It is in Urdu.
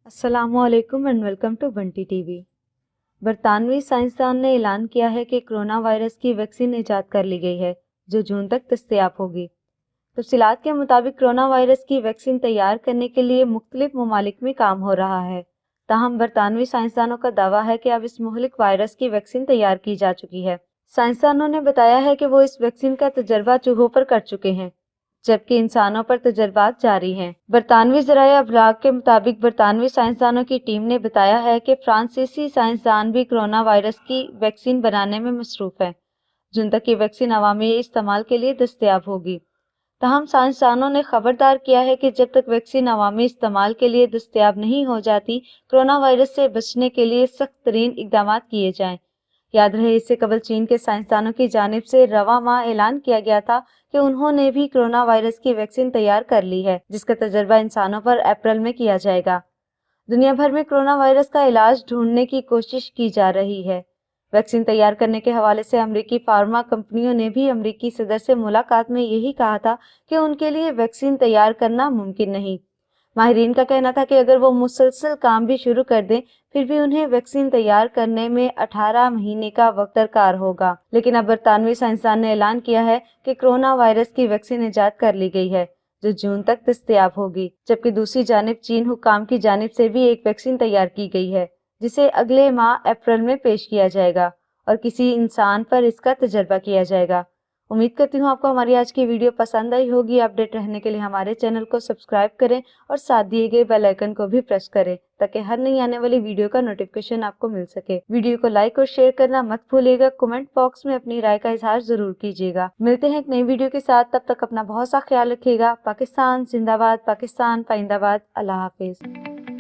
السلام علیکم and welcome to Bunty TV وی۔ برطانوی سائنسدان نے اعلان کیا ہے کہ کرونا وائرس کی ویکسین ایجاد کر لی گئی ہے جو جون تک دستیاب ہوگی۔ تفصیلات کے مطابق کرونا وائرس کی ویکسین تیار کرنے کے لیے مختلف ممالک میں کام ہو رہا ہے، تاہم برطانوی سائنسدانوں کا دعویٰ ہے کہ اب اس مہلک وائرس کی ویکسین تیار کی جا چکی ہے۔ سائنسدانوں نے بتایا ہے کہ وہ اس ویکسین کا تجربہ چوہوں پر کر چکے ہیں، جبکہ انسانوں پر تجربات جاری ہیں۔ برطانوی ذرائع ابلاغ کے مطابق برطانوی سائنسدانوں کی ٹیم نے بتایا ہے کہ فرانسیسی سائنسدان بھی کرونا وائرس کی ویکسین بنانے میں مصروف ہیں۔ جون تک یہ ویکسین عوامی استعمال کے لیے دستیاب ہوگی۔ تاہم سائنسدانوں نے خبردار کیا ہے کہ جب تک ویکسین عوامی استعمال کے لیے دستیاب نہیں ہو جاتی، کرونا وائرس سے بچنے کے لیے سخت ترین اقدامات کیے جائیں۔ یاد رہے اس سے قبل چین کے سائنسدانوں کی جانب سے رواں ماہ اعلان کیا گیا تھا کہ انہوں نے بھی کرونا وائرس کی ویکسین تیار کر لی ہے، جس کا تجربہ انسانوں پر اپریل میں کیا جائے گا۔ دنیا بھر میں کرونا وائرس کا علاج ڈھونڈنے کی کوشش کی جا رہی ہے۔ ویکسین تیار کرنے کے حوالے سے امریکی فارما کمپنیوں نے بھی امریکی صدر سے ملاقات میں یہی کہا تھا کہ ان کے لیے ویکسین تیار کرنا ممکن نہیں۔ ماہرین کا کہنا تھا کہ اگر وہ مسلسل کام بھی شروع کر دیں پھر بھی انہیں ویکسین تیار کرنے میں 18 مہینے کا وقت درکار ہوگا، لیکن اب برطانوی سائنسدان نے اعلان کیا ہے کہ کرونا وائرس کی ویکسین ایجاد کر لی گئی ہے جو جون تک دستیاب ہوگی، جبکہ دوسری جانب چین حکام کی جانب سے بھی ایک ویکسین تیار کی گئی ہے جسے اگلے ماہ اپریل میں پیش کیا جائے گا اور کسی انسان پر اس کا تجربہ کیا جائے گا۔ امید کرتی ہوں آپ کو ہماری آج کی ویڈیو پسند آئی ہوگی۔ اپڈیٹ رہنے کے لیے ہمارے چینل کو سبسکرائب کریں اور ساتھ دیے گئے بیل آئیکن کو بھی پریس کریں تاکہ ہر نئی آنے والی ویڈیو کا نوٹیفیکیشن آپ کو مل سکے۔ ویڈیو کو لائک اور شیئر کرنا مت بھولیے گا۔ کمنٹ باکس میں اپنی رائے کا اظہار ضرور کیجیے گا۔ ملتے ہیں ایک نئی ویڈیو کے ساتھ، تب تک اپنا بہت سا خیال رکھیے گا۔ پاکستان زندہ باد، پاکستان پائندہ باد۔ اللہ حافظ۔